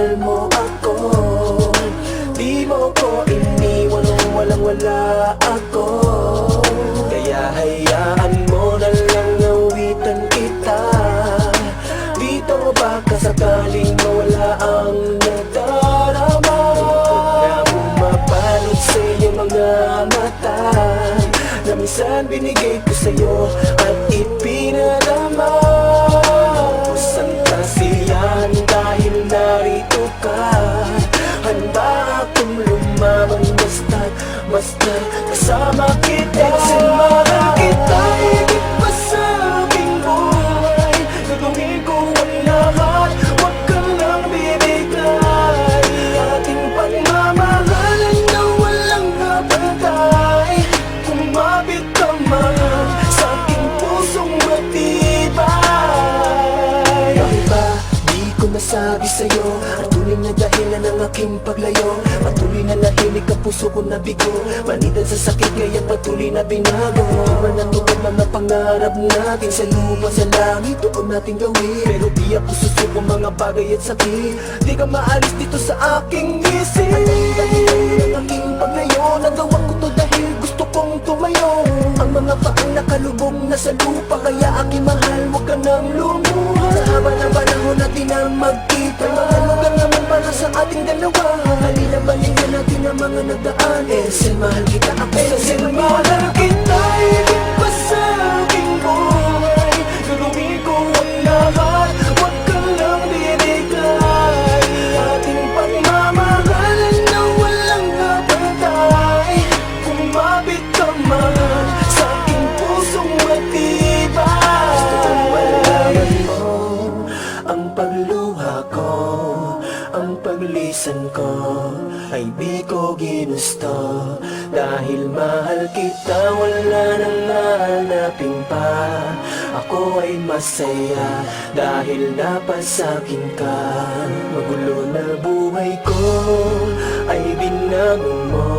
mahal mo ako. Di mo ko iniwan nung walang-wala ako. Kaya hayaan mo na lang awitan kita. Dito baka sakaling mawala ang nadarama na bumapalot sa iyong mga mata, na minsan binigay ko sa'yo at ipinadama. Pusang kasiyahan dahil narito ka. Handa akong lumabang basta't kasama kita. Mahal kita higit pa sa aking buhay. Gagawin ko ang lahat, huwag ka lang bibigay. Ating pagmamahalan na walang kapantay. Kumapit ka man sa aking pusong matibay. Bakit ba di ko nasabi sa'yo ang tunay na dahilan ng aking paglayo? Patuloy na nahimik ang puso ko na bigo, manidan sa sakit kaya patuloy na binago. Man ang tupad mga pangarap natin sa lupa sa langit, doon natin gawin. Pero di ako susuko mga bagay at sakit. Di ka maalis dito sa aking isip. Ang dahilan ng aking paglayo, nagawa ko to dahil gusto kong tumayo. Ang mga paang nakalubog na sa lupa, kaya aking mahal, huwag ka nang lumuha. Sa haba ng panahon natin na magkita, mga lugar naman para sa ating dalawa. Halina balikan natin ang mga nagdaan. Esel, mahal kita ako. Esel, mahal kita higit pa sa aking buhay. Gagawin ko ang lahat, huwag ka lang bibigay. Ating pagmamahalan na walang kapantay. Kumapit ka man sa aking pusong matibay. Gusto kong malaman mo ang pagluha ko, ang paglisan ko ay di ko ginusto. Dahil mahal kita, wala nang hahanapin pa. Ako ay masaya dahil napasakin ka. Magulo na buhay ko ay binago mo,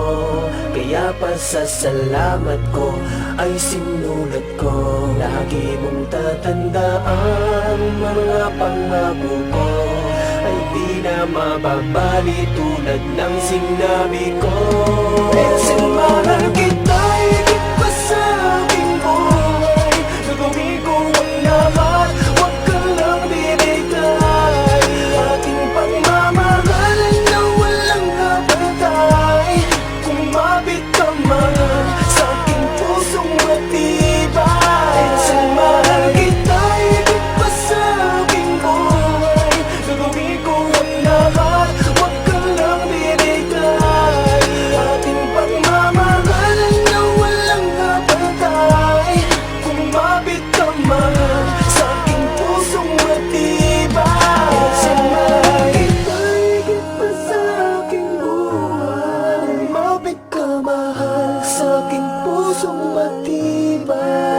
kaya pasasalamat ko ay sinulat ko. Lagi mong tatandaan mga pangako ko ay di na mababali tulad ng sinabi ko. Esel, mahal kita higit pa sa aking buhay. Gagawin ko ang lahat, huwag ka lang bibigay. Ating pagmamahalan na walang kapantay. Kumapit ka man sa aking pusong matibay. Esel, mahal kita higit pa sa aking buhay. Gagawin ko ang lahat, huwag ka lang bibigay. Ating pagmamahalan na walang kapantay. Kumapit ka man sa aking pusong matibay. Esel, mahal kita higit pa sa aking buhay. Kumapit ka mahal sa aking pusong matibay.